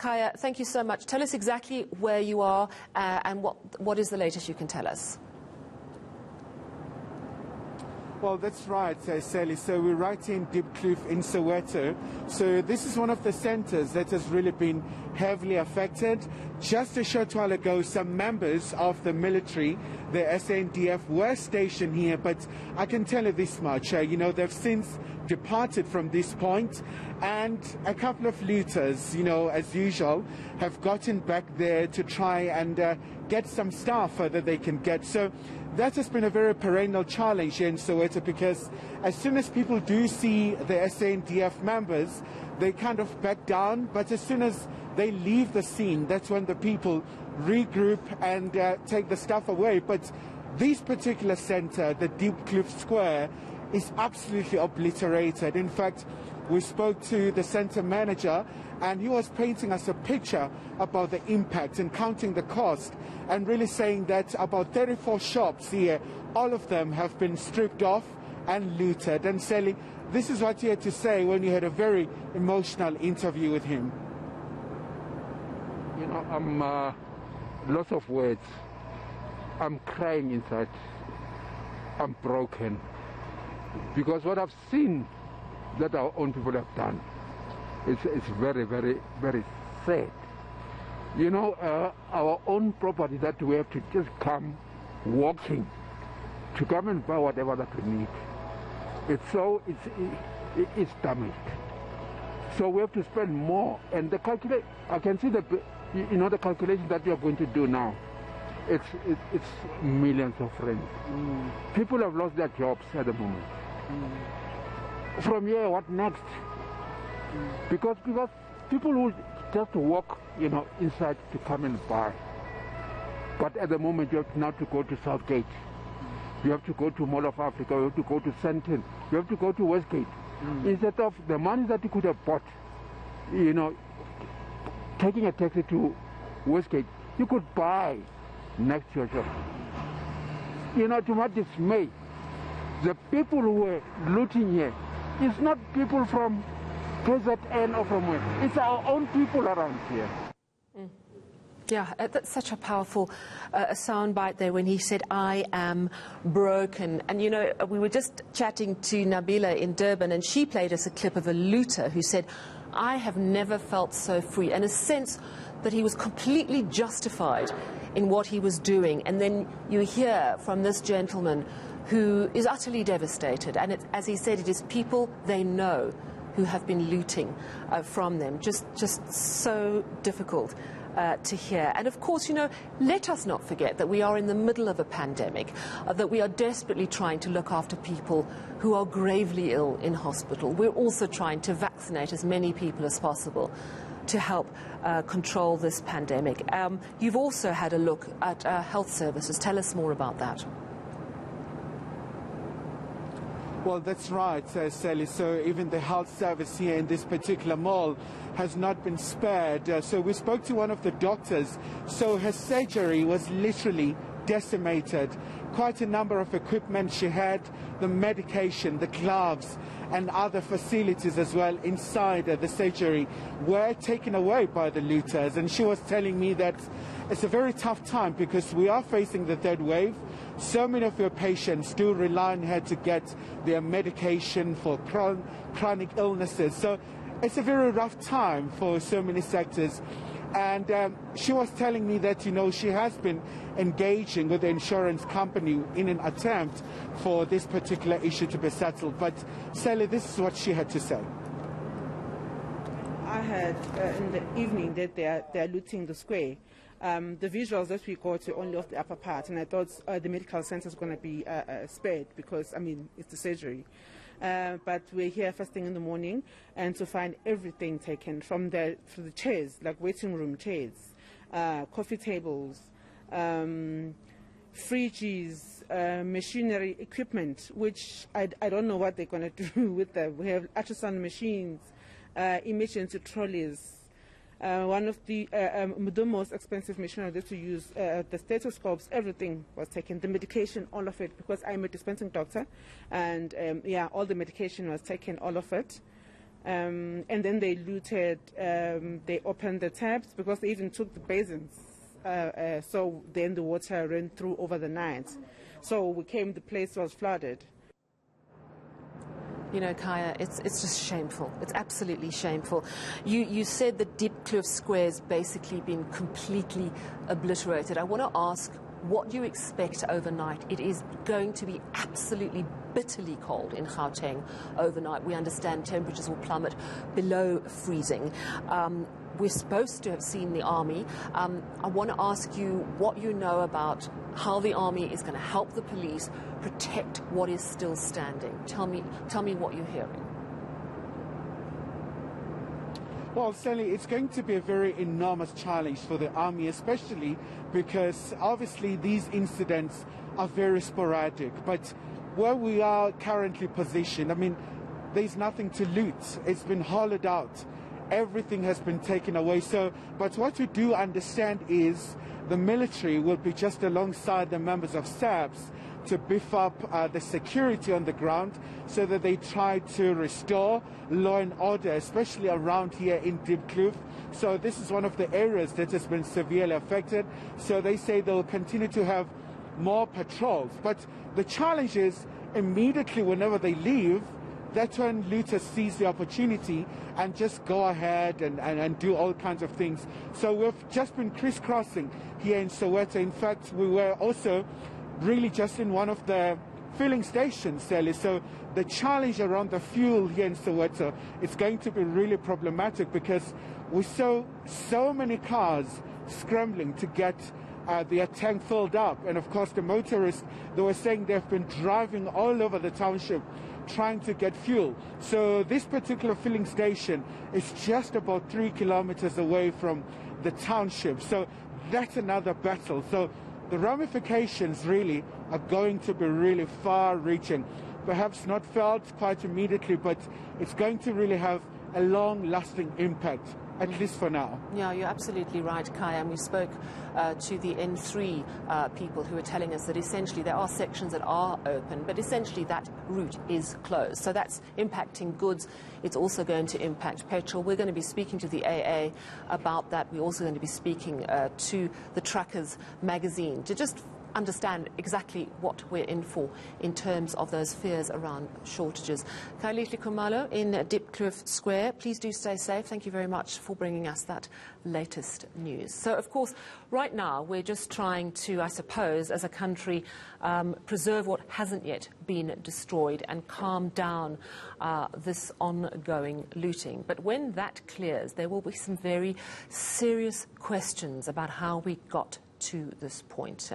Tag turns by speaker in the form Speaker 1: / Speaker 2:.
Speaker 1: Khaya, thank you so much. Tell us exactly where you are and what is the latest you can tell us.
Speaker 2: Well, that's right, Sally. So we're right in Diepkloof in Soweto. So this is one of the centers that has really been heavily affected. Just a short while ago, some members of the military, the SANDF, were stationed here. But I can tell you this much, they've since departed from this point, and a couple of looters, as usual, have gotten back there to try and get some stuff that they can get. So that has been a very perennial challenge here in Soweto, because as soon as people do see the SANDF members, they kind of back down, but as soon as they leave the scene, that's when the people regroup and take the stuff away. But this particular center, the Diepkloof Square, is absolutely obliterated. In fact, we spoke to the center manager, and he was painting us a picture about the impact and counting the cost, and really saying that about 34 shops here, all of them have been stripped off and looted. And Sally, this is what he had to say when you had a very emotional interview with him.
Speaker 3: I'm lots of words. I'm crying inside. I'm broken. Because what I've seen that our own people have done, it's very, very, very sad. Our own property that we have to just come walking to come and buy whatever that we need. It's damaged. So we have to spend more. And I can see the calculation that we are going to do now. It's millions of rand. People have lost their jobs at the moment. From here, what next? Because people will just walk, inside to come and buy. But at the moment, you have now to go to Southgate. You have to go to Mall of Africa. You have to go to Sandton. You have to go to Westgate. Instead of the money that you could have bought, taking a taxi to Westgate, you could buy next to your shop. To my dismay, the people who were looting here, it's not people from KZN or from where. It's our own people around here.
Speaker 1: Yeah, that's such a powerful soundbite there when he said, I am broken. And, we were just chatting to Nabila in Durban, and she played us a clip of a looter who said, I have never felt so free, and a sense that he was completely justified in what he was doing. And then you hear from this gentleman who is utterly devastated. And as he said, it is people they know who have been looting from them. Just so difficult to hear. And of course, let us not forget that we are in the middle of a pandemic, that we are desperately trying to look after people who are gravely ill in hospital. We're also trying to vaccinate as many people as possible to help control this pandemic. You've also had a look at health services. Tell us more about that.
Speaker 2: Well, that's right, Sally. So even the health service here in this particular mall has not been spared. So we spoke to one of the doctors. So her surgery was literally decimated. Quite a number of equipment she had, the medication, the gloves, and other facilities as well inside the surgery were taken away by the looters. And she was telling me that it's a very tough time because we are facing the third wave. So many of your patients do rely on her to get their medication for chronic illnesses. So it's a very rough time for so many sectors. And she was telling me that, she has been engaging with the insurance company in an attempt for this particular issue to be settled. But Sally, this is what she had to say.
Speaker 4: I heard in the evening that they are looting the square. The visuals that we got to only of the upper part, and I thought the medical center is going to be spared because, it's the surgery. But we're here first thing in the morning, and to find everything taken from the chairs, like waiting room chairs, coffee tables, fridges, machinery, equipment, which I don't know what they're going to do with them. We have ultrasound machines, emergency trolleys. One of the most expensive machinery that we use, the stethoscopes, everything was taken. The medication, all of it, because I'm a dispensing doctor, and all the medication was taken, all of it. And then they looted, they opened the taps because they even took the basins. So then the water ran through over the night. So the place was flooded.
Speaker 1: You know, Khaya, it's just shameful. It's absolutely shameful. You said that Diepkloof Square has basically been completely obliterated. I want to ask what you expect overnight. It is going to be absolutely bitterly cold in Gauteng overnight. We understand temperatures will plummet below freezing. We're supposed to have seen the army. I want to ask you what you know about how the army is going to help the police protect what is still standing. Tell me what you're hearing.
Speaker 2: Well, Sally, it's going to be a very enormous challenge for the army, especially because obviously these incidents are very sporadic. But where we are currently positioned, I mean, there's nothing to loot. It's been hollowed out. Everything has been taken away. But what we do understand is the military will be just alongside the members of SABS to beef up the security on the ground so that they try to restore law and order, especially around here in Diepkloof. So this is one of the areas that has been severely affected. So they say they'll continue to have more patrols. But the challenge is immediately whenever they leave, that's when looters seize the opportunity and just go ahead and do all kinds of things. So we've just been crisscrossing here in Soweto. In fact, we were also really just in one of the filling stations, Sally. So the challenge around the fuel here in Soweto is going to be really problematic because we saw so many cars scrambling to get their tank filled up. And of course, the motorists, they were saying they've been driving all over the township trying to get fuel. So this particular filling station is just about 3 kilometers away from the township. So that's another battle. So the ramifications really are going to be really far-reaching. Perhaps not felt quite immediately, but it's going to really have a long-lasting impact, at least for now.
Speaker 1: Yeah, you're absolutely right, Kai. And we spoke to the N3 people who were telling us that essentially there are sections that are open, but essentially that route is closed. So that's impacting goods. It's also going to impact petrol. We're going to be speaking to the AA about that. We're also going to be speaking to the Truckers magazine to just understand exactly what we're in for in terms of those fears around shortages. Khayelihle Khumalo in Diepkloof Square, please do stay safe. Thank you very much for bringing us that latest news. So, of course, right now we're just trying to, I suppose, as a country, preserve what hasn't yet been destroyed and calm down this ongoing looting. But when that clears, there will be some very serious questions about how we got to this point.